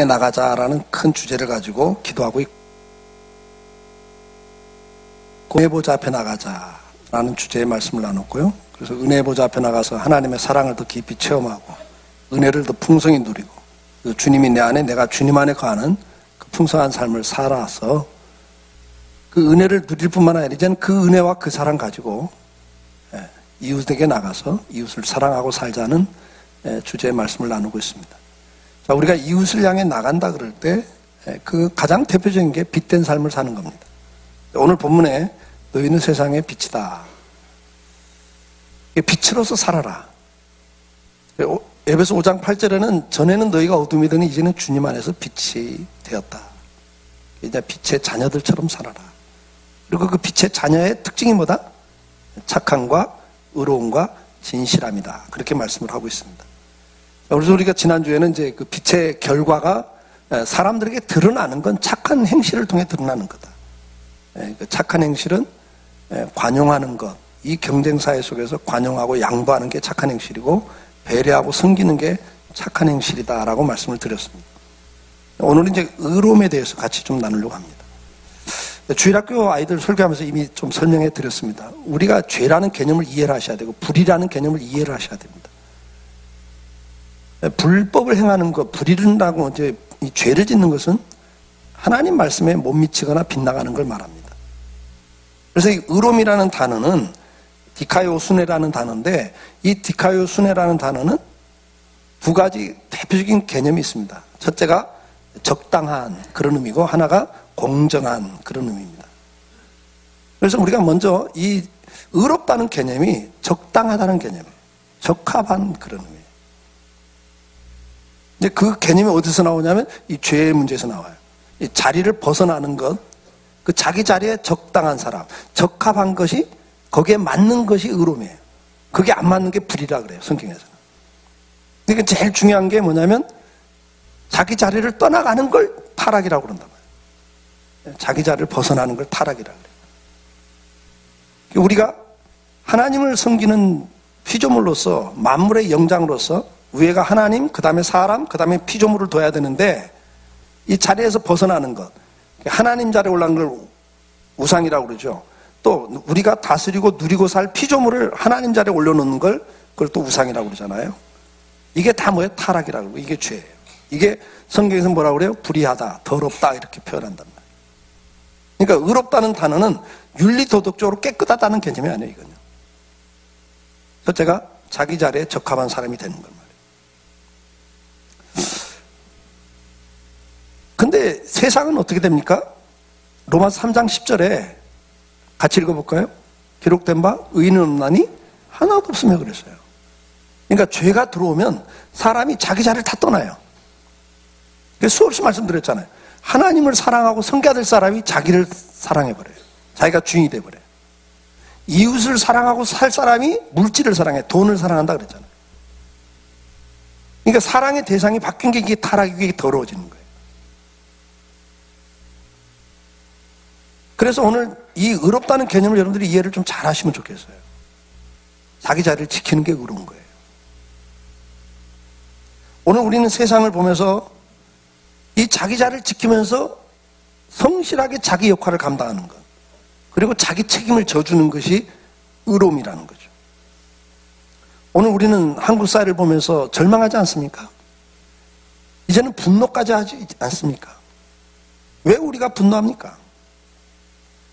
나가자라는 큰 주제를 가지고 기도하고 있고, 은혜 보좌 앞에 나가자라는 주제의 말씀을 나눴고요. 그래서 은혜 보좌 앞에 나가서 하나님의 사랑을 더 깊이 체험하고 은혜를 더 풍성히 누리고 주님이 내 안에, 내가 주님 안에 거하는 그 풍성한 삶을 살아서 그 은혜를 누릴 뿐만 아니라 이제는 그 은혜와 그 사랑 가지고 이웃에게 나가서 이웃을 사랑하고 살자는 주제의 말씀을 나누고 있습니다. 자, 우리가 이웃을 향해 나간다 그럴 때 그 가장 대표적인 게 빛된 삶을 사는 겁니다. 오늘 본문에 너희는 세상의 빛이다. 빛으로서 살아라. 에베소 5장 8절에는 전에는 너희가 어둠이더니 이제는 주님 안에서 빛이 되었다. 이제 빛의 자녀들처럼 살아라. 그리고 그 빛의 자녀의 특징이 뭐다? 착함과 의로움과 진실함이다. 그렇게 말씀을 하고 있습니다. 그래서 우리가 지난주에는 이제 그 빛의 결과가 사람들에게 드러나는 건 착한 행실을 통해 드러나는 거다. 그 착한 행실은 관용하는 것, 이 경쟁사회 속에서 관용하고 양보하는 게 착한 행실이고 배려하고 섬기는 게 착한 행실이다라고 말씀을 드렸습니다. 오늘은 이제 의로움에 대해서 같이 좀 나누려고 합니다. 주일학교 아이들 설교하면서 이미 좀 설명해 드렸습니다. 우리가 죄라는 개념을 이해를 하셔야 되고 불의라는 개념을 이해를 하셔야 됩니다. 불법을 행하는 것, 불의라고 이제 이 죄를 짓는 것은 하나님 말씀에 못 미치거나 빗나가는 걸 말합니다. 그래서 이 의로움이라는 단어는 디카요수네라는 단어인데, 이 디카요수네라는 단어는 두 가지 대표적인 개념이 있습니다. 첫째가 적당한 그런 의미고 하나가 공정한 그런 의미입니다. 그래서 우리가 먼저 이 의롭다는 개념이 적당하다는 개념이에요. 적합한 그런 의미예요. 근데 그 개념이 어디서 나오냐면 이 죄의 문제에서 나와요. 이 자리를 벗어나는 것, 그 자기 자리에 적당한 사람, 적합한 것이, 거기에 맞는 것이 의로움이에요. 그게 안 맞는 게 불이라 그래요, 성경에서는. 그러니까 제일 중요한 게 뭐냐면 자기 자리를 떠나가는 걸 타락이라고 그런단 말이에요. 자기 자리를 벗어나는 걸 타락이라고 그래요. 우리가 하나님을 섬기는 피조물로서, 만물의 영장으로서 위에가 하나님, 그 다음에 사람, 그 다음에 피조물을 둬야 되는데 이 자리에서 벗어나는 것, 하나님 자리에 올라간 걸 우상이라고 그러죠. 또 우리가 다스리고 누리고 살 피조물을 하나님 자리에 올려놓는 걸, 그걸 또 우상이라고 그러잖아요. 이게 다 뭐예요? 타락이라고 그러고 이게 죄예요. 이게 성경에서 뭐라고 그래요? 불의하다, 더럽다 이렇게 표현한단 말이에요. 그러니까 의롭다는 단어는 윤리도덕적으로 깨끗하다는 개념이 아니에요, 이건요. 첫째가 자기 자리에 적합한 사람이 되는 걸 말이에요. 근데 세상은 어떻게 됩니까? 로마서 3장 10절에 같이 읽어볼까요? 기록된 바 의인은 없나니 하나도 없으며 그랬어요. 그러니까 죄가 들어오면 사람이 자기 자리를 다 떠나요. 수없이 말씀드렸잖아요. 하나님을 사랑하고 섬겨야 될 사람이 자기를 사랑해버려요. 자기가 주인이 돼버려요. 이웃을 사랑하고 살 사람이 물질을 사랑해, 돈을 사랑한다 그랬잖아요. 그러니까 사랑의 대상이 바뀐 게 이게 타락이고 이게 더러워지는 거예요. 그래서 오늘 이 의롭다는 개념을 여러분들이 이해를 좀 잘 하시면 좋겠어요. 자기 자리를 지키는 게 의로운 거예요. 오늘 우리는 세상을 보면서 이 자기 자리를 지키면서 성실하게 자기 역할을 감당하는 것, 그리고 자기 책임을 져주는 것이 의로움이라는 거죠. 오늘 우리는 한국 사회를 보면서 절망하지 않습니까? 이제는 분노까지 하지 않습니까? 왜 우리가 분노합니까?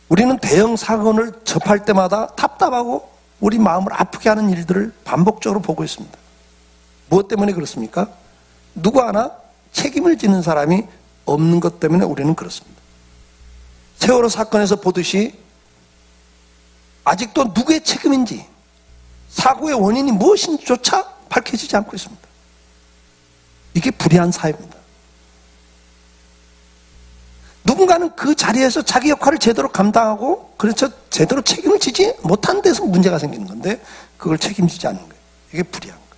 우리는 대형 사건을 접할 때마다 답답하고 우리 마음을 아프게 하는 일들을 반복적으로 보고 있습니다. 무엇 때문에 그렇습니까? 누구 하나 책임을 지는 사람이 없는 것 때문에 우리는 그렇습니다. 세월호 사건에서 보듯이 아직도 누구의 책임인지, 사고의 원인이 무엇인지조차 밝혀지지 않고 있습니다. 이게 불의한 사회입니다. 누군가는 그 자리에서 자기 역할을 제대로 감당하고, 그래서 제대로 책임을 지지 못한 데서 문제가 생기는 건데 그걸 책임지지 않는 거예요. 이게 불의한 거예요.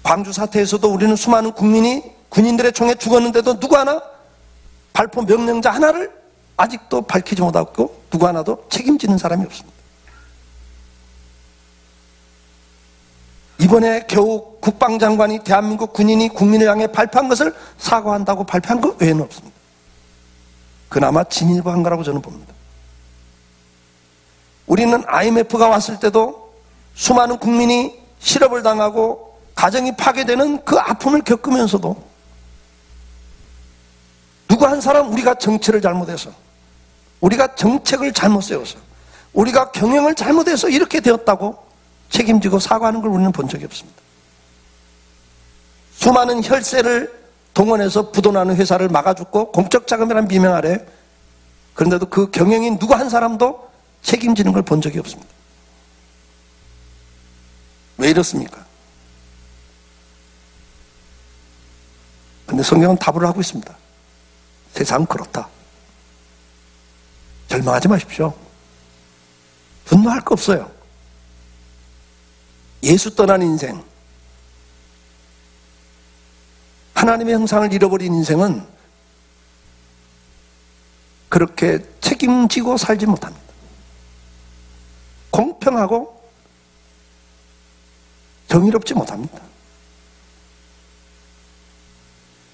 광주 사태에서도 우리는 수많은 국민이 군인들의 총에 죽었는데도 누구 하나 발포 명령자 하나를 아직도 밝히지 못하고 누구 하나도 책임지는 사람이 없습니다. 이번에 겨우 국방장관이 대한민국 군인이 국민을 향해 발표한 것을 사과한다고 발표한 것 외에는 없습니다. 그나마 진일보한 거라고 저는 봅니다. 우리는 IMF가 왔을 때도 수많은 국민이 실업을 당하고 가정이 파괴되는 그 아픔을 겪으면서도 누구 한 사람 우리가 정치를 잘못해서, 우리가 정책을 잘못 세워서, 우리가 경영을 잘못해서 이렇게 되었다고 책임지고 사과하는 걸 우리는 본 적이 없습니다. 수많은 혈세를 동원해서 부도나는 회사를 막아줬고 공적 자금이라는 비명 아래, 그런데도 그 경영인 누구 한 사람도 책임지는 걸 본 적이 없습니다. 왜 이렇습니까? 근데 성경은 답을 하고 있습니다. 세상은 그렇다. 절망하지 마십시오. 분노할 거 없어요. 예수 떠난 인생, 하나님의 형상을 잃어버린 인생은 그렇게 책임지고 살지 못합니다. 공평하고 정의롭지 못합니다.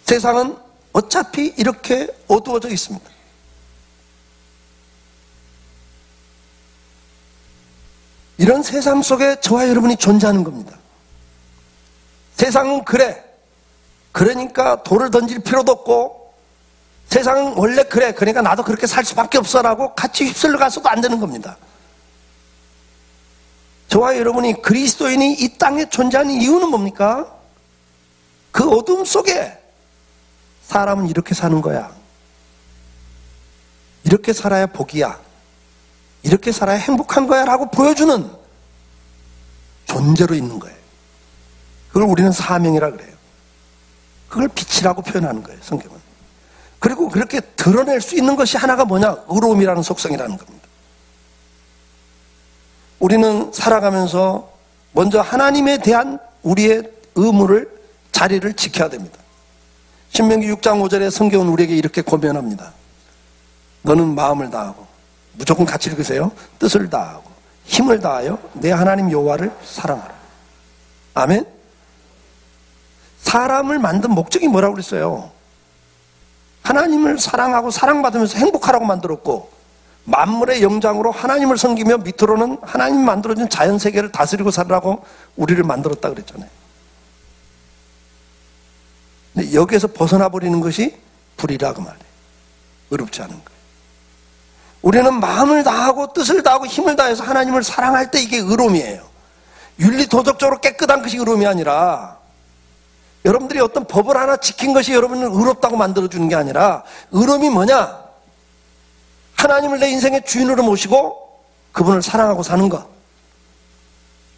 세상은 어차피 이렇게 어두워져 있습니다. 이런 세상 속에 저와 여러분이 존재하는 겁니다. 세상은 그래. 그러니까 돌을 던질 필요도 없고, 세상은 원래 그래. 그러니까 나도 그렇게 살 수밖에 없어라고 같이 휩쓸려 가서도 안 되는 겁니다. 저와 여러분이 그리스도인이 이 땅에 존재하는 이유는 뭡니까? 그 어둠 속에 사람은 이렇게 사는 거야. 이렇게 살아야 복이야. 이렇게 살아야 행복한 거야 라고 보여주는 존재로 있는 거예요. 그걸 우리는 사명이라 그래요. 그걸 빛이라고 표현하는 거예요, 성경은. 그리고 그렇게 드러낼 수 있는 것이 하나가 뭐냐? 의로움이라는 속성이라는 겁니다. 우리는 살아가면서 먼저 하나님에 대한 우리의 의무를, 자리를 지켜야 됩니다. 신명기 6장 5절에 성경은 우리에게 이렇게 고면합니다. 너는 마음을 다하고, 무조건 같이 읽으세요. 뜻을 다하고 힘을 다하여 내 하나님 여호와를 사랑하라. 아멘. 사람을 만든 목적이 뭐라고 그랬어요? 하나님을 사랑하고 사랑받으면서 행복하라고 만들었고, 만물의 영장으로 하나님을 섬기며 밑으로는 하나님 만들어준 자연세계를 다스리고 살라고 우리를 만들었다 그랬잖아요. 근데 여기에서 벗어나 버리는 것이 불이라고 말해요. 의롭지 않은 거예요. 우리는 마음을 다하고 뜻을 다하고 힘을 다해서 하나님을 사랑할 때 이게 의로움이에요. 윤리도덕적으로 깨끗한 것이 의로움이 아니라, 여러분들이 어떤 법을 하나 지킨 것이 여러분을 의롭다고 만들어주는 게 아니라, 의로움이 뭐냐? 하나님을 내 인생의 주인으로 모시고 그분을 사랑하고 사는 것,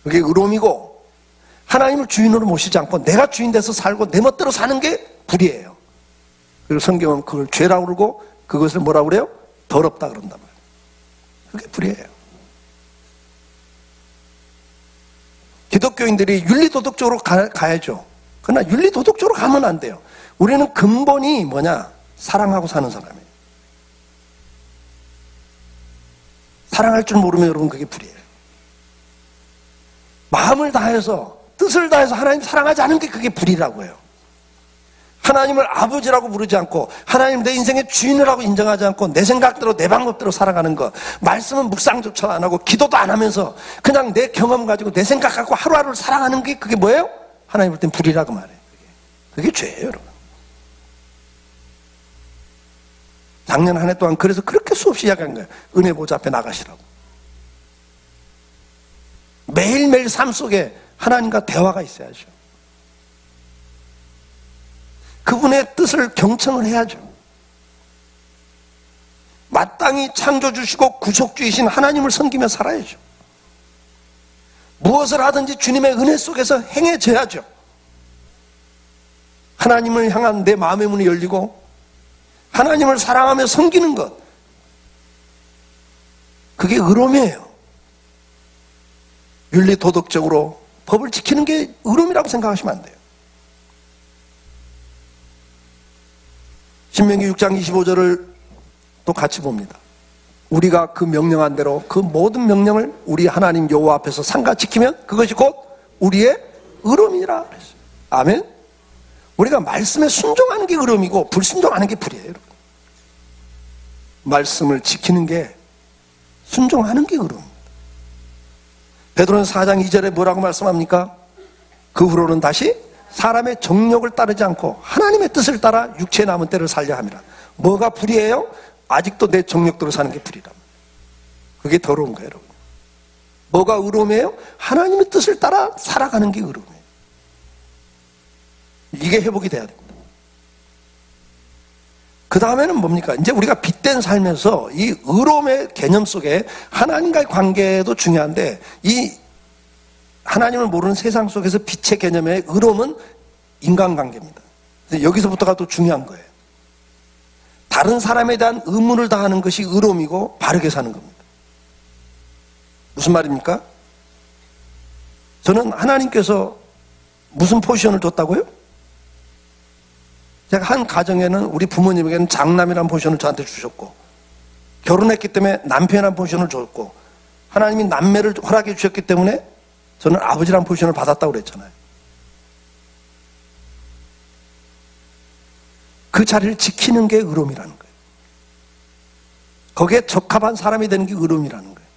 그게 의로움이고, 하나님을 주인으로 모시지 않고 내가 주인 돼서 살고 내 멋대로 사는 게 불이에요. 그리고 성경은 그걸 죄라고 그러고 그것을 뭐라고 그래요? 더럽다 그런단 말이에요. 그게 불이에요. 기독교인들이 윤리도덕적으로 가야죠. 그러나 윤리도덕적으로 가면 안 돼요. 우리는 근본이 뭐냐? 사랑하고 사는 사람이에요. 사랑할 줄 모르면 여러분 그게 불이에요. 마음을 다해서, 뜻을 다해서 하나님 사랑하지 않은 게 그게 불이라고 해요. 하나님을 아버지라고 부르지 않고, 하나님 내 인생의 주인이라고 인정하지 않고 내 생각대로 내 방법대로 살아가는 거, 말씀은 묵상조차 안 하고 기도도 안 하면서 그냥 내 경험 가지고 내 생각 갖고 하루하루를 살아가는 게 그게 뭐예요? 하나님 볼 땐 불이라고 말해요. 그게 죄예요, 여러분. 작년 한 해 동안 그래서 그렇게 수없이 이야기한 거예요. 은혜 보좌 앞에 나가시라고. 매일매일 삶 속에 하나님과 대화가 있어야죠. 그분의 뜻을 경청을 해야죠. 마땅히 창조주시고 구속주이신 하나님을 섬기며 살아야죠. 무엇을 하든지 주님의 은혜 속에서 행해져야죠. 하나님을 향한 내 마음의 문이 열리고 하나님을 사랑하며 섬기는 것, 그게 의로움이에요. 윤리도덕적으로 법을 지키는 게 의로움이라고 생각하시면 안 돼요. 신명기 6장 25절을 또 같이 봅니다. 우리가 그 명령한 대로 그 모든 명령을 우리 하나님 여호와 앞에서 삼가 지키면 그것이 곧 우리의 의로움이라 그랬어요. 아멘? 우리가 말씀에 순종하는 게 의로움이고 불순종하는 게 불이에요, 여러분. 말씀을 지키는 게, 순종하는 게 의로움입니다. 베드로는 4장 2절에 뭐라고 말씀합니까? 그 후로는 다시 사람의 정욕을 따르지 않고 하나님의 뜻을 따라 육체의 남은 때를 살려 함이라. 뭐가 불이에요? 아직도 내 정욕대로 사는 게 불이랍니다. 그게 더러운 거예요, 여러분. 뭐가 의로움이에요? 하나님의 뜻을 따라 살아가는 게 의로움이에요. 이게 회복이 돼야 됩니다. 그 다음에는 뭡니까? 이제 우리가 빚된 삶에서 이 의로움의 개념 속에 하나님과의 관계도 중요한데, 이 하나님을 모르는 세상 속에서 빛의 개념의 의로움은 인간관계입니다. 여기서부터가 또 중요한 거예요. 다른 사람에 대한 의무를 다하는 것이 의로움이고 바르게 사는 겁니다. 무슨 말입니까? 저는 하나님께서 무슨 포지션을 줬다고요? 제가 한 가정에는 우리 부모님에게는 장남이라는 포지션을 저한테 주셨고, 결혼했기 때문에 남편이라는 포지션을 줬고, 하나님이 남매를 허락해 주셨기 때문에 저는 아버지라는 포지션을 받았다고 그랬잖아요. 그 자리를 지키는 게 의로움이라는 거예요. 거기에 적합한 사람이 되는 게 의로움이라는 거예요.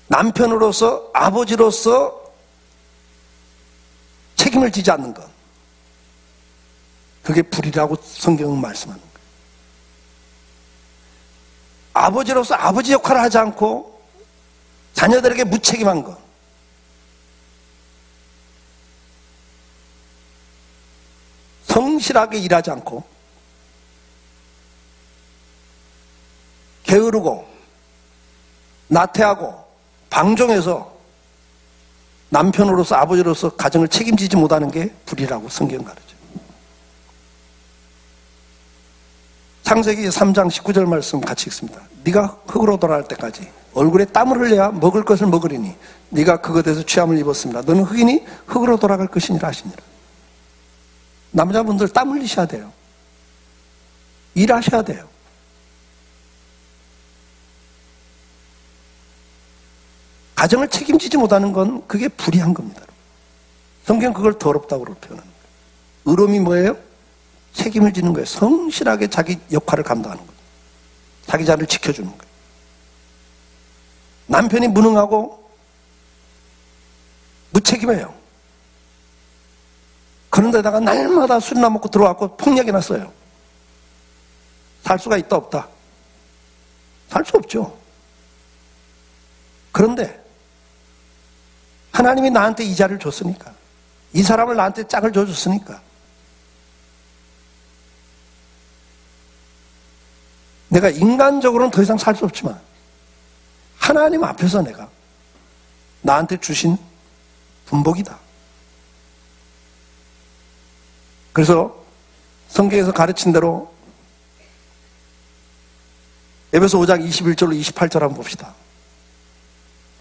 남편으로서, 아버지로서 책임을 지지 않는 것, 그게 불이라고 성경은 말씀하는 거예요. 아버지로서 아버지 역할을 하지 않고 자녀들에게 무책임한 것, 성실하게 일하지 않고 게으르고 나태하고 방종해서 남편으로서 아버지로서 가정을 책임지지 못하는 게 불이라고 성경 가르쳐요. 창세기 3장 19절 말씀 같이 읽습니다. 네가 흙으로 돌아갈 때까지 얼굴에 땀을 흘려야 먹을 것을 먹으리니 네가 그것에서 취함을 입었습니다. 너는 흙이니 흙으로 돌아갈 것이니라 하시니라. 남자분들 땀 흘리셔야 돼요. 일하셔야 돼요. 가정을 책임지지 못하는 건 그게 불의한 겁니다. 성경 그걸 더럽다고 표현하는 거예요. 의로움이 뭐예요? 책임을 지는 거예요. 성실하게 자기 역할을 감당하는 거예요. 자기 자리를 지켜주는 거예요. 남편이 무능하고 무책임해요. 그런데다가 날마다 술이나 먹고 들어왔고 폭력이나 써요. 살 수가 있다 없다? 살 수 없죠. 그런데 하나님이 나한테 이 자리를 줬으니까, 이 사람을 나한테 짝을 줘줬으니까 내가 인간적으로는 더 이상 살 수 없지만 하나님 앞에서 내가 나한테 주신 분복이다. 그래서 성경에서 가르친 대로 에베소 5장 21절로 28절 한번 봅시다.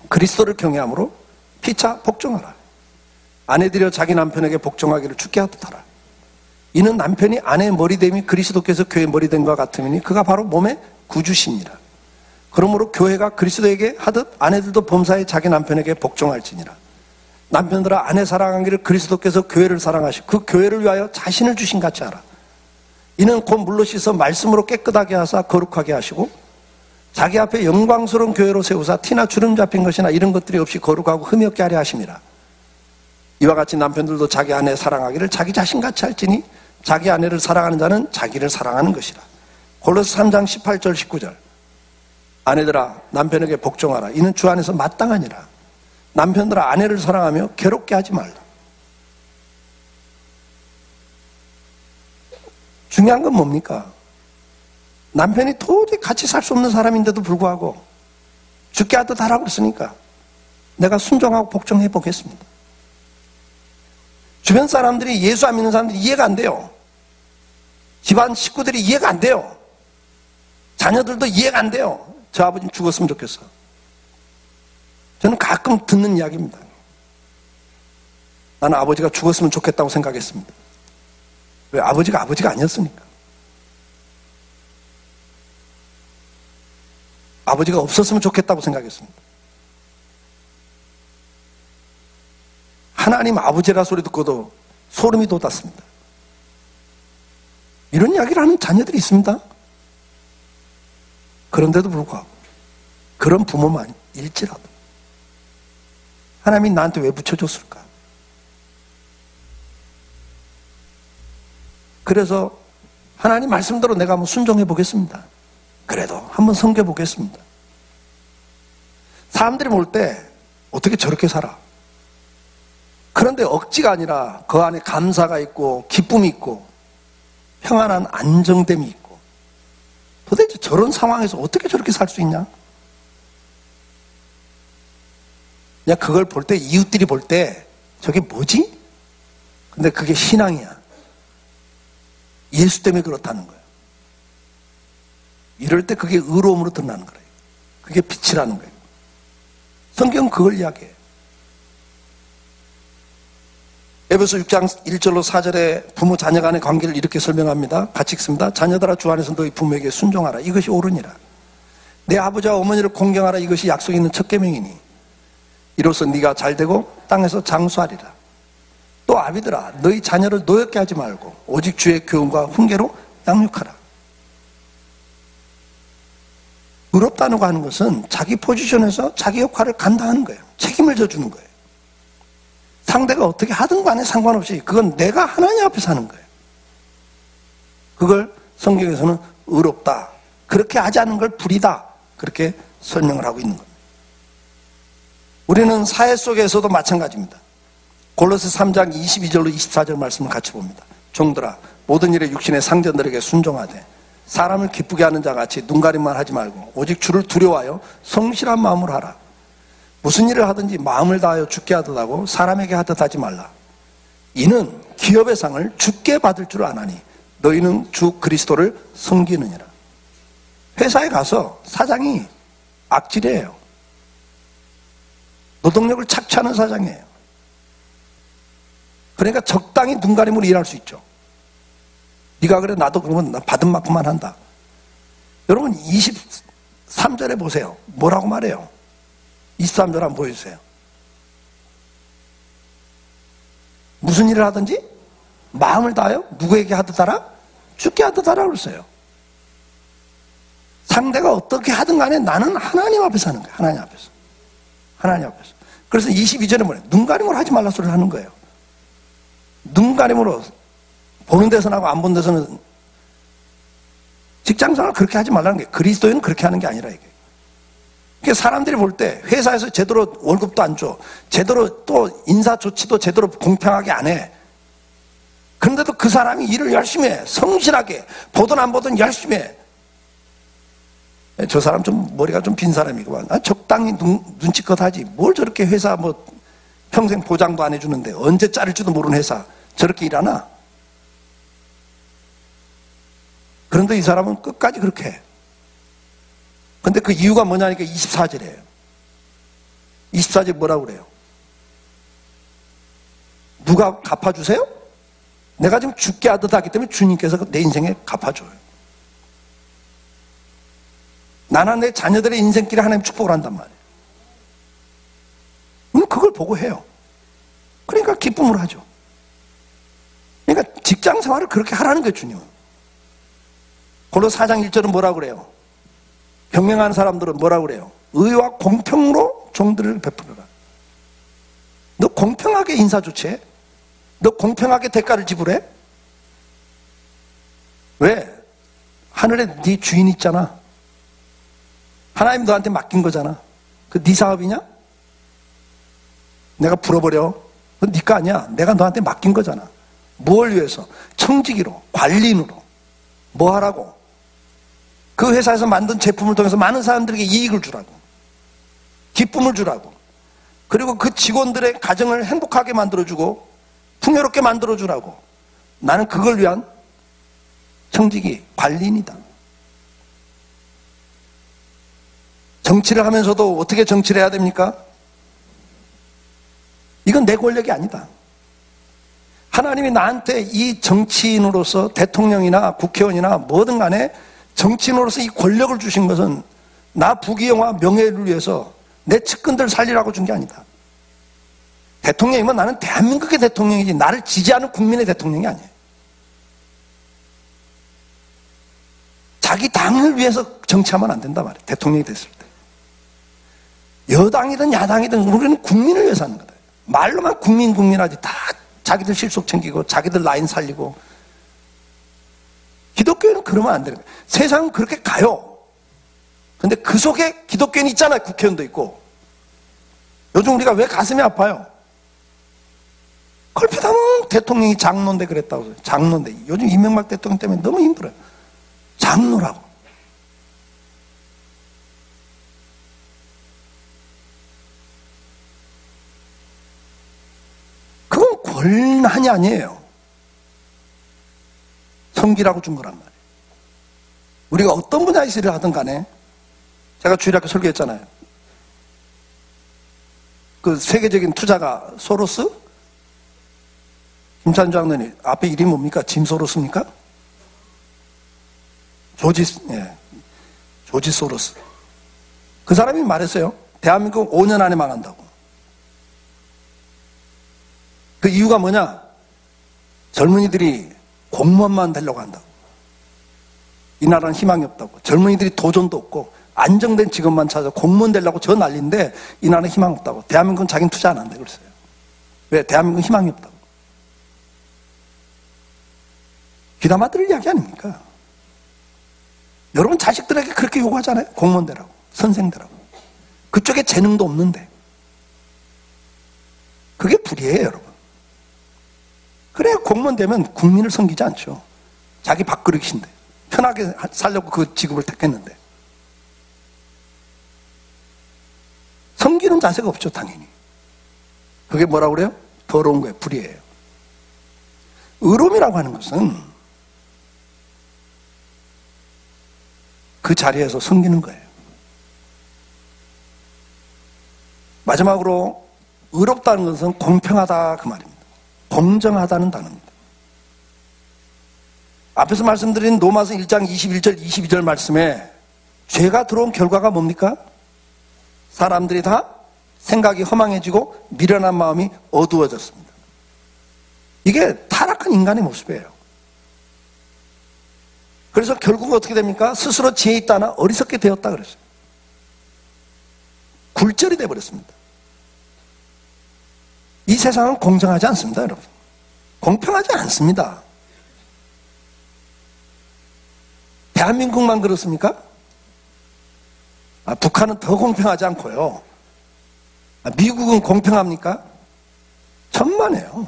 그리스도를 경외함으로 피차 복종하라. 아내들여 자기 남편에게 복종하기를 주께 하듯하라. 이는 남편이 아내의 머리됨이 그리스도께서 교회의 머리됨과 같음이니 그가 바로 몸의 구주시니라. 그러므로 교회가 그리스도에게 하듯 아내들도 범사에 자기 남편에게 복종할지니라. 남편들아 아내 사랑하기를 그리스도께서 교회를 사랑하시고 그 교회를 위하여 자신을 주신 같이 하라. 이는 곧 물로 씻어 말씀으로 깨끗하게 하사 거룩하게 하시고 자기 앞에 영광스러운 교회로 세우사 티나 주름 잡힌 것이나 이런 것들이 없이 거룩하고 흠이 없게 하려 하심이라. 이와 같이 남편들도 자기 아내 사랑하기를 자기 자신같이 할지니 자기 아내를 사랑하는 자는 자기를 사랑하는 것이라. 골로새 3장 18절 19절. 아내들아 남편에게 복종하라. 이는 주 안에서 마땅하니라. 남편들아 아내를 사랑하며 괴롭게 하지 말라. 중요한 건 뭡니까? 남편이 도저히 같이 살 수 없는 사람인데도 불구하고 죽게 하듯 하라고 했으니까 내가 순종하고 복종해 보겠습니다. 주변 사람들이 예수 안 믿는 사람들이 이해가 안 돼요. 집안 식구들이 이해가 안 돼요. 자녀들도 이해가 안 돼요. 저 아버지는 죽었으면 좋겠어. 저는 가끔 듣는 이야기입니다. 나는 아버지가 죽었으면 좋겠다고 생각했습니다. 왜? 아버지가 아니었으니까. 아버지가 없었으면 좋겠다고 생각했습니다. 하나님 아버지라 소리 듣고도 소름이 돋았습니다. 이런 이야기를 하는 자녀들이 있습니다. 그런데도 불구하고 그런 부모만 일지라도 하나님이 나한테 왜 붙여줬을까? 그래서 하나님 말씀대로 내가 한번 순종해 보겠습니다. 그래도 한번 섬겨 보겠습니다. 사람들이 볼 때 어떻게 저렇게 살아? 그런데 억지가 아니라 그 안에 감사가 있고 기쁨이 있고 평안한 안정됨이 있고, 도대체 저런 상황에서 어떻게 저렇게 살 수 있냐? 그냥 그걸 볼 때, 이웃들이 볼 때 저게 뭐지? 근데 그게 신앙이야. 예수 때문에 그렇다는 거예요. 이럴 때 그게 의로움으로 드러나는 거예요. 그게 빛이라는 거예요. 성경은 그걸 이야기해요. 에베소 6장 1절로 4절에 부모 자녀 간의 관계를 이렇게 설명합니다. 같이 읽습니다. 자녀들아, 주 안에서 너희 부모에게 순종하라. 이것이 옳으니라. 내 아버지와 어머니를 공경하라. 이것이 약속 있는 첫 계명이니 이로써 네가 잘되고 땅에서 장수하리라. 또 아비들아, 너희 자녀를 노엽게 하지 말고 오직 주의 교훈과 훈계로 양육하라. 의롭다는 거 하는 것은 자기 포지션에서 자기 역할을 감당하는 거예요. 책임을 져주는 거예요. 상대가 어떻게 하든 간에 상관없이 그건 내가 하나님 앞에서 하는 거예요. 그걸 성경에서는 의롭다, 그렇게 하지 않는 걸 불이다, 그렇게 설명을 하고 있는 겁니다. 우리는 사회 속에서도 마찬가지입니다. 골로새 3장 22절로 24절 말씀을 같이 봅니다. 종들아, 모든 일에 육신의 상전들에게 순종하되 사람을 기쁘게 하는 자같이 눈가림만 하지 말고 오직 주를 두려워하여 성실한 마음으로 하라. 무슨 일을 하든지 마음을 다하여 주께 하듯 하고 사람에게 하듯 하지 말라. 이는 기업의 상을 주께 받을 줄 아나니 너희는 주 그리스도를 섬기느니라. 회사에 가서 사장이 악질이에요. 노동력을 착취하는 사장이에요. 그러니까 적당히 눈가림으로 일할 수 있죠. 네가 그래, 나도 그러면 나 받은 만큼만 한다. 여러분 23절에 보세요. 뭐라고 말해요? 23절 한번 보여주세요. 무슨 일을 하든지 마음을 다하여 누구에게 하듯 하라? 주께 하듯 하라 그랬어요. 상대가 어떻게 하든 간에 나는 하나님 앞에서 하는 거예요. 하나님 앞에서. 하나님 앞에서. 그래서 22절에 뭐래요? 눈가림으로 하지 말라 소리를 하는 거예요. 눈가림으로 보는 데서는 하고 안 보는 데서는, 직장생활을 그렇게 하지 말라는 게, 그리스도인은 그렇게 하는 게 아니라 이게. 그러니까 사람들이 볼 때 회사에서 제대로 월급도 안 줘, 제대로 또 인사 조치도 제대로 공평하게 안 해. 그런데도 그 사람이 일을 열심히 해. 성실하게. 보든 안 보든 열심히 해. 저 사람 좀 머리가 좀 빈 사람이구만. 적당히 눈치껏 하지. 뭘 저렇게 회사 뭐 평생 보장도 안 해주는데 언제 자를지도 모르는 회사 저렇게 일하나? 그런데 이 사람은 끝까지 그렇게 해. 근데 그 이유가 뭐냐니까 24절이에요. 24절 뭐라고 그래요? 누가 갚아주세요? 내가 지금 죽게 하듯 하기 때문에 주님께서 내 인생에 갚아줘요. 나나 내 자녀들의 인생길에 하나님 축복을 한단 말이에요. 그걸 보고 해요. 그러니까 기쁨으로 하죠. 그러니까 직장 생활을 그렇게 하라는 거예요, 주님은. 골로새 4장 1절은 뭐라고 그래요? 경영하는 사람들은 뭐라고 그래요? 의와 공평으로 종들을 베풀어라. 너 공평하게 인사 조치해? 너 공평하게 대가를 지불해? 왜? 하늘에 네 주인 있잖아. 하나님 너한테 맡긴 거잖아. 그 네 사업이냐? 내가 풀어버려. 그건 네 거 아니야. 내가 너한테 맡긴 거잖아. 뭘 위해서? 청지기로, 관리인으로. 뭐 하라고? 그 회사에서 만든 제품을 통해서 많은 사람들에게 이익을 주라고, 기쁨을 주라고, 그리고 그 직원들의 가정을 행복하게 만들어주고 풍요롭게 만들어주라고. 나는 그걸 위한 청지기, 관리인이다. 정치를 하면서도 어떻게 정치를 해야 됩니까? 이건 내 권력이 아니다. 하나님이 나한테 이 정치인으로서 대통령이나 국회의원이나 뭐든 간에 정치인으로서 이 권력을 주신 것은 나 부귀영화 명예를 위해서 내 측근들 살리라고 준 게 아니다. 대통령이면 나는 대한민국의 대통령이지 나를 지지하는 국민의 대통령이 아니에요. 자기 당을 위해서 정치하면 안 된단 말이에요. 대통령이 됐을 때. 여당이든 야당이든 우리는 국민을 위해서 하는 거다. 말로만 국민 하지 다 자기들 실속 챙기고 자기들 라인 살리고. 기독교는 그러면 안 되는 거예요. 세상은 그렇게 가요. 근데 그 속에 기독교인이 있잖아요. 국회의원도 있고. 요즘 우리가 왜 가슴이 아파요? 걸핏하면 대통령이 장로인데 그랬다고. 장로인데. 요즘 이명박 대통령 때문에 너무 힘들어요. 장로라고. 그건 권한이 아니에요. 성기라고 준 거란 말이에요. 우리가 어떤 분야에서 일을 하든 간에 제가 주일학교 설교했잖아요. 그 세계적인 투자가 소로스? 김찬주 장로님 앞에 이름이 뭡니까? 짐 소로스입니까? 조지 소로스. 그 사람이 말했어요. 대한민국 5년 안에 망한다고. 그 이유가 뭐냐? 젊은이들이 공무원만 되려고 한다고. 이 나라는 희망이 없다고. 젊은이들이 도전도 없고 안정된 직업만 찾아 공무원 되려고 저 난리인데 이 나라는 희망 없다고. 대한민국은 자기는 투자 안 한대 그랬어요. 왜? 대한민국은 희망이 없다고. 귀담아 들을 이야기 아닙니까? 여러분 자식들에게 그렇게 요구하잖아요. 공무원 되라고. 선생 되라고. 그쪽에 재능도 없는데. 그게 불이에요 여러분. 그래야 공무원 되면 국민을 섬기지 않죠. 자기 밥그릇인데. 편하게 살려고 그 직업을 택했는데. 섬기는 자세가 없죠 당연히. 그게 뭐라고 그래요? 더러운 거예요. 불이에요. 의로움이라고 하는 것은 그 자리에서 섬기는 거예요. 마지막으로 의롭다는 것은 공평하다 그 말입니다. 공정하다는 단어입니다. 앞에서 말씀드린 로마서 1장 21절 22절 말씀에 죄가 들어온 결과가 뭡니까? 사람들이 다 생각이 허망해지고 미련한 마음이 어두워졌습니다. 이게 타락한 인간의 모습이에요. 그래서 결국 어떻게 됩니까? 스스로 지혜 있다나 어리석게 되었다 그랬어요. 굴절이 되어버렸습니다. 이 세상은 공정하지 않습니다, 여러분. 공평하지 않습니다. 대한민국만 그렇습니까? 북한은 더 공평하지 않고요. 미국은 공평합니까? 천만에요.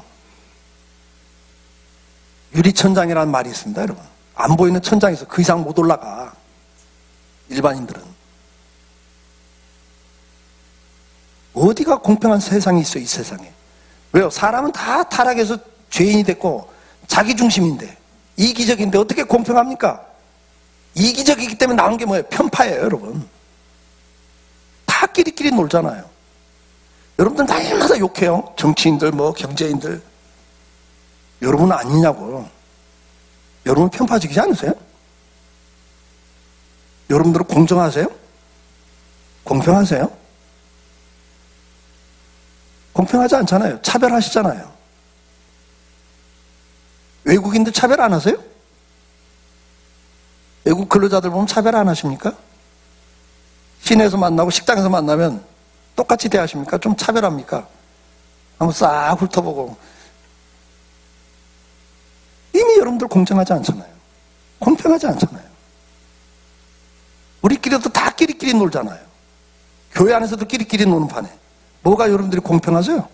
유리천장이라는 말이 있습니다, 여러분. 안 보이는 천장에서 그 이상 못 올라가. 일반인들은. 어디가 공평한 세상이 있어요, 이 세상에. 왜요? 사람은 다 타락해서 죄인이 됐고 자기중심인데 이기적인데 어떻게 공평합니까? 이기적이기 때문에 나온 게 뭐예요? 편파예요, 여러분. 다 끼리끼리 놀잖아요. 여러분들 날마다 욕해요. 정치인들, 경제인들. 여러분은 아니냐고. 여러분 편파적이지 않으세요? 여러분들은 공정하세요? 공평하세요? 공평하지 않잖아요. 차별하시잖아요. 외국인들 차별 안 하세요? 외국 근로자들 보면 차별 안 하십니까? 시내에서 만나고 식당에서 만나면 똑같이 대하십니까? 좀 차별합니까? 한번 싹 훑어보고. 이미 여러분들 공정하지 않잖아요. 공평하지 않잖아요. 우리끼리도 다 끼리끼리 놀잖아요. 교회 안에서도 끼리끼리 노는 판에. 뭐가 여러분들이 공평하세요?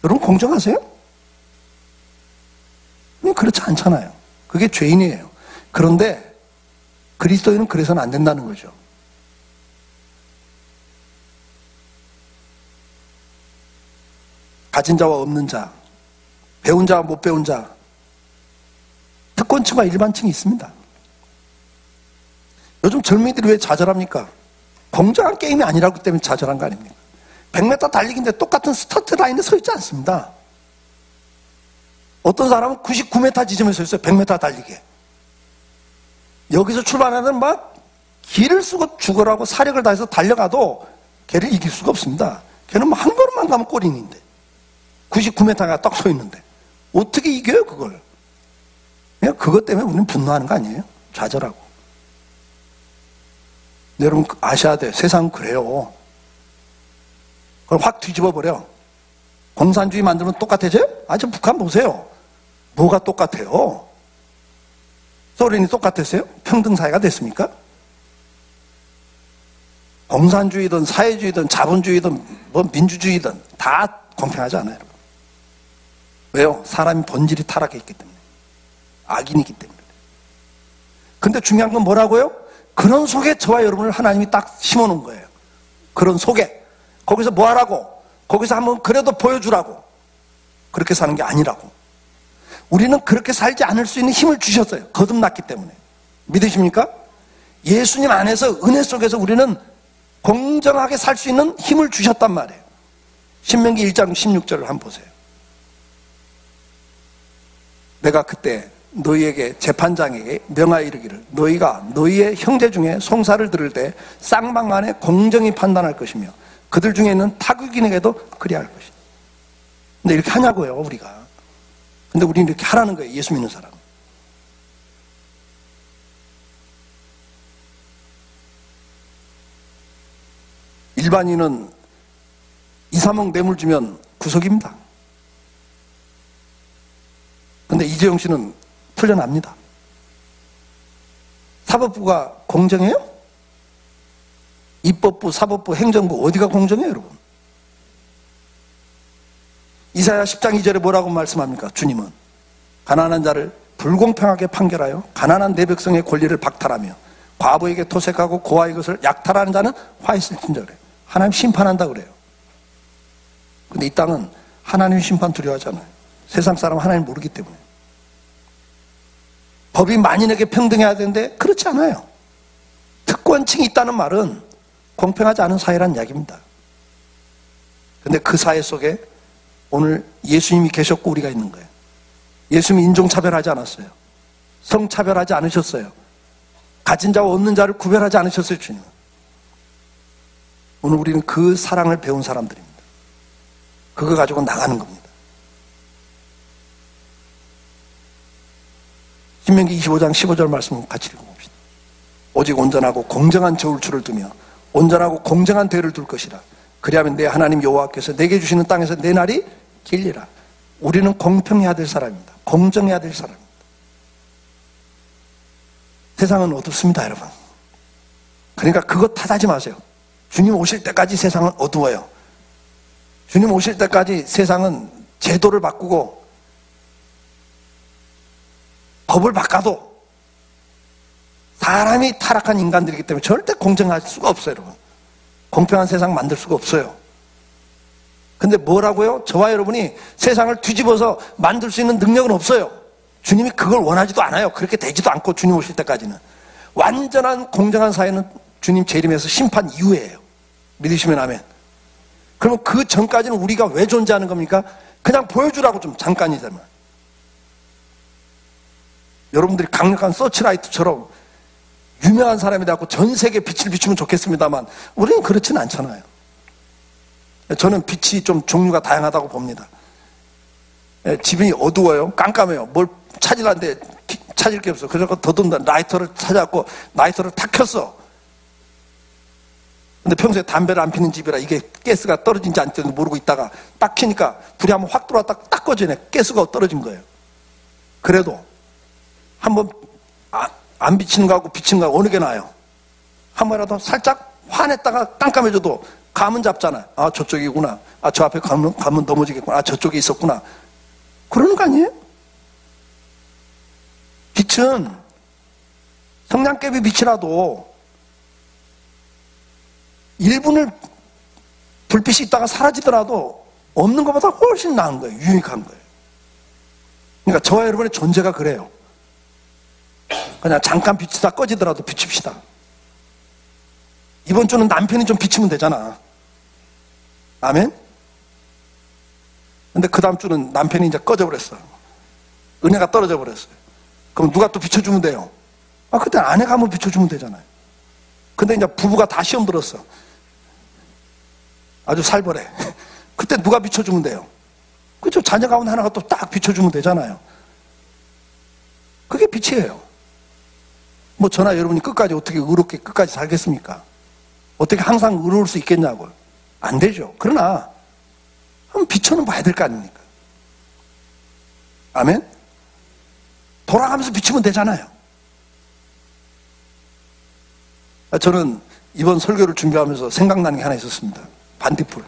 여러분 공정하세요? 그렇지 않잖아요. 그게 죄인이에요. 그런데 그리스도인은 그래서는 안 된다는 거죠. 가진 자와 없는 자, 배운 자와 못 배운 자, 특권층과 일반층이 있습니다. 요즘 젊은이들이 왜 좌절합니까? 공정한 게임이 아니라고 때문에 좌절한 거 아닙니까? 100m 달리기인데 똑같은 스타트 라인에 서 있지 않습니다. 어떤 사람은 99m 지점에 서 있어요. 100m 달리기에. 여기서 출발하는 막 길을 쓰고 죽으라고 사력을 다해서 달려가도 걔를 이길 수가 없습니다. 걔는 뭐 한 걸음만 가면 골인인데 99m가 딱 서 있는데 어떻게 이겨요 그걸? 그냥 그것 때문에 우리는 분노하는 거 아니에요? 좌절하고. 여러분 아셔야 돼요. 세상은 그래요. 그걸 확 뒤집어 버려. 공산주의 만들면 똑같아져요? 저 북한 보세요. 뭐가 똑같아요? 소련이 똑같았어요? 평등사회가 됐습니까? 공산주의든 사회주의든 자본주의든 뭐 민주주의든 다 공평하지 않아요. 여러분. 왜요? 사람이 본질이 타락해 있기 때문에. 악인이기 때문에. 근데 중요한 건 뭐라고요? 그런 속에 저와 여러분을 하나님이 딱 심어놓은 거예요. 그런 속에. 거기서 뭐 하라고? 거기서 한번 그래도 보여주라고. 그렇게 사는 게 아니라고. 우리는 그렇게 살지 않을 수 있는 힘을 주셨어요. 거듭났기 때문에. 믿으십니까? 예수님 안에서 은혜 속에서 우리는 공정하게 살 수 있는 힘을 주셨단 말이에요. 신명기 1장 16절을 한번 보세요. 내가 그때 너희에게 재판장에게 명하여 이르기를 너희가 너희의 형제 중에 송사를 들을 때 쌍방간에 공정히 판단할 것이며 그들 중에 있는 타국인에게도 그리할 것이다. 근데 이렇게 하냐고요 우리가. 근데 우리는 이렇게 하라는 거예요. 예수 믿는 사람. 일반인은 2, 3억 뇌물 주면 구속입니다. 근데 이재용 씨는 풀려납니다. 사법부가 공정해요? 입법부, 사법부, 행정부 어디가 공정해요 여러분? 이사야 10장 2절에 뭐라고 말씀합니까? 주님은 가난한 자를 불공평하게 판결하여 가난한 내 백성의 권리를 박탈하며 과부에게 토색하고 고아의 것을 약탈하는 자는 화 있을진저 그래요. 하나님 심판한다 그래요. 근데 이 땅은 하나님 심판 두려워하잖아요. 세상 사람은 하나님 모르기 때문에. 법이 만인에게 평등해야 되는데 그렇지 않아요. 특권층이 있다는 말은 공평하지 않은 사회란 이야기입니다. 근데 그 사회 속에 오늘 예수님이 계셨고 우리가 있는 거예요. 예수님이 인종차별하지 않았어요. 성차별하지 않으셨어요. 가진 자와 없는 자를 구별하지 않으셨어요. 주님은. 오늘 우리는 그 사랑을 배운 사람들입니다. 그거 가지고 나가는 겁니다. 신명기 25장 15절 말씀 같이 읽어봅시다. 오직 온전하고 공정한 저울추를 두며 온전하고 공정한 대를 둘 것이라. 그리하면 내 하나님 여호와께서 내게 주시는 땅에서 내 날이 길리라. 우리는 공평해야 될 사람입니다. 공정해야 될 사람입니다. 세상은 어둡습니다 여러분. 그러니까 그것 탓하지 마세요. 주님 오실 때까지 세상은 어두워요. 주님 오실 때까지 세상은 제도를 바꾸고 법을 바꿔도 사람이 타락한 인간들이기 때문에 절대 공정할 수가 없어요 여러분. 공평한 세상 만들 수가 없어요. 근데 뭐라고요? 저와 여러분이 세상을 뒤집어서 만들 수 있는 능력은 없어요. 주님이 그걸 원하지도 않아요. 그렇게 되지도 않고 주님 오실 때까지는. 완전한 공정한 사회는 주님 재림에서 심판 이후에요. 믿으시면 아멘. 그러면 그 전까지는 우리가 왜 존재하는 겁니까? 그냥 보여주라고 좀 잠깐이잖아요. 여러분들이 강력한 서치라이트처럼 유명한 사람이 되고 전 세계에 빛을 비추면 좋겠습니다만 우리는 그렇지는 않잖아요. 저는 빛이 좀 종류가 다양하다고 봅니다. 집이 어두워요. 깜깜해요. 뭘 찾으려는데 찾을 게 없어. 그래서 더듬다 라이터를 찾아갖고 라이터를 탁 켰어. 근데 평소에 담배를 안 피는 집이라 이게 가스가 떨어진지 안 떨어진지 모르고 있다가 딱 켜니까 불이 한번 확 들어왔다 딱 꺼지네. 가스가 떨어진 거예요. 그래도 한번 안 비치는 거하고 비치는 거하고 어느 게 나아요? 한 번이라도 살짝 화냈다가 깜깜해져도 감은 잡잖아. 아 저쪽이구나. 아 저 앞에 가면 넘어지겠구나. 아 저쪽에 있었구나. 그러는 거 아니에요? 빛은 성냥개비 빛이라도 1분을 불빛이 있다가 사라지더라도 없는 것보다 훨씬 나은 거예요. 유익한 거예요. 그러니까 저와 여러분의 존재가 그래요. 그냥 잠깐 빛이 다 꺼지더라도 비춥시다. 이번 주는 남편이 좀 비치면 되잖아. 아멘? 근데 그 다음 주는 남편이 이제 꺼져버렸어. 은혜가 떨어져 버렸어요. 그럼 누가 또 비춰주면 돼요? 아, 그때 아내가 한번 비춰주면 되잖아요. 근데 이제 부부가 다 시험 들었어. 아주 살벌해. 그때 누가 비춰주면 돼요? 그죠? 자녀 가운데 하나가 또 딱 비춰주면 되잖아요. 그게 빛이에요. 뭐 저나 여러분이 끝까지 어떻게 의롭게 끝까지 살겠습니까? 어떻게 항상 의로울 수 있겠냐고요. 안 되죠. 그러나 한번 비춰는 봐야 될 거 아닙니까? 아멘? 돌아가면서 비추면 되잖아요. 저는 이번 설교를 준비하면서 생각나는 게 하나 있었습니다. 반딧불.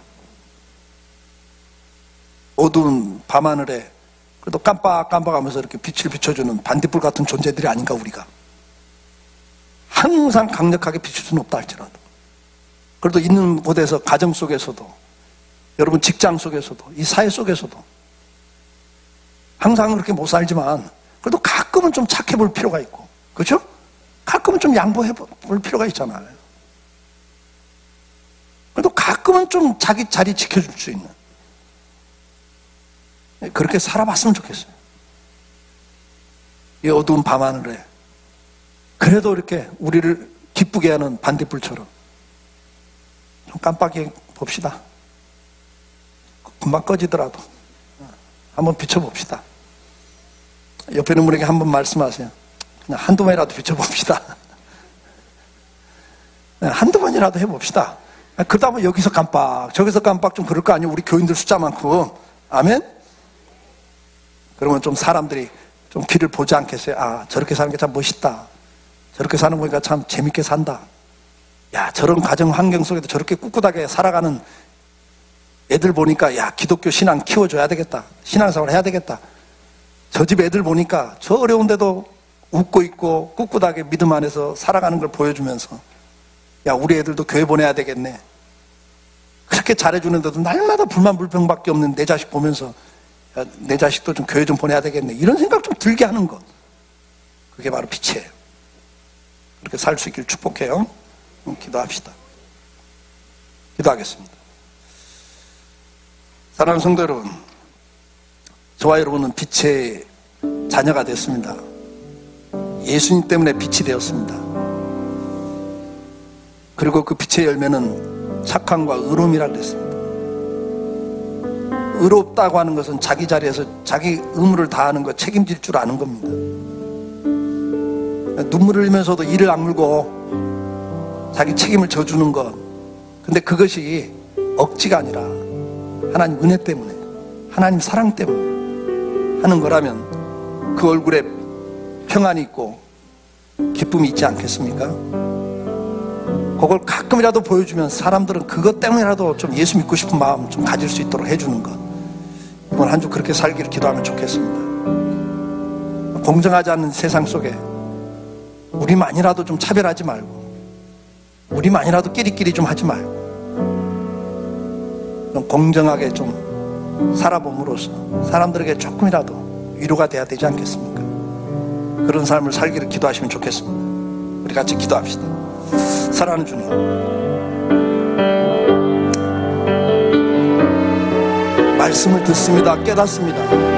어두운 밤하늘에 그래도 깜빡깜빡하면서 이렇게 빛을 비춰주는 반딧불 같은 존재들이 아닌가 우리가. 항상 강력하게 비출 수는 없다 할지라도 그래도 있는 곳에서 가정 속에서도 여러분 직장 속에서도 이 사회 속에서도 항상 그렇게 못 살지만 그래도 가끔은 좀 착해 볼 필요가 있고 그렇죠? 가끔은 좀 양보해 볼 필요가 있잖아요. 그래도 가끔은 좀 자기 자리 지켜줄 수 있는 그렇게 살아봤으면 좋겠어요. 이 어두운 밤하늘에 그래도 이렇게 우리를 기쁘게 하는 반딧불처럼 좀 깜빡이 봅시다. 금방 꺼지더라도 한번 비춰봅시다. 옆에 있는 분에게 한번 말씀하세요. 그냥 한두 번이라도 비춰봅시다. 한두 번이라도 해봅시다. 그러다 보면 여기서 깜빡 저기서 깜빡 좀 그럴 거 아니에요. 우리 교인들 숫자 많고. 아멘? 그러면 좀 사람들이 좀 길을 보지 않겠어요? 아, 저렇게 사는 게 참 멋있다. 저렇게 사는 거 보니까 참 재밌게 산다. 야, 저런 가정 환경 속에도 저렇게 꿋꿋하게 살아가는 애들 보니까 야, 기독교 신앙 키워줘야 되겠다. 신앙생활 해야 되겠다. 저 집 애들 보니까 저 어려운데도 웃고 있고 꿋꿋하게 믿음 안에서 살아가는 걸 보여주면서 야, 우리 애들도 교회 보내야 되겠네. 그렇게 잘해주는데도 날마다 불만 불평밖에 없는 내 자식 보면서 야, 내 자식도 좀 교회 좀 보내야 되겠네. 이런 생각 좀 들게 하는 것. 그게 바로 빛이에요. 그렇게 살 수 있길 축복해요. 기도합시다. 기도하겠습니다. 사랑하는 성도 여러분, 저와 여러분은 빛의 자녀가 됐습니다. 예수님 때문에 빛이 되었습니다. 그리고 그 빛의 열매는 착함과 의로움이라 그랬습니다. 의롭다고 하는 것은 자기 자리에서 자기 의무를 다하는 것, 책임질 줄 아는 겁니다. 눈물을 흘리면서도 이를 악물고 자기 책임을 져주는 것. 근데 그것이 억지가 아니라 하나님 은혜 때문에, 하나님 사랑 때문에 하는 거라면 그 얼굴에 평안이 있고 기쁨이 있지 않겠습니까? 그걸 가끔이라도 보여주면 사람들은 그것 때문에라도 좀 예수 믿고 싶은 마음 좀 가질 수 있도록 해주는 것. 이번 한 주 그렇게 살기를 기도하면 좋겠습니다. 공정하지 않는 세상 속에 우리만이라도 좀 차별하지 말고 우리만이라도 끼리끼리 좀 하지 말고 좀 공정하게 좀 살아봄으로써 사람들에게 조금이라도 위로가 돼야 되지 않겠습니까? 그런 삶을 살기를 기도하시면 좋겠습니다. 우리 같이 기도합시다. 사랑하는 주님, 말씀을 듣습니다. 깨닫습니다.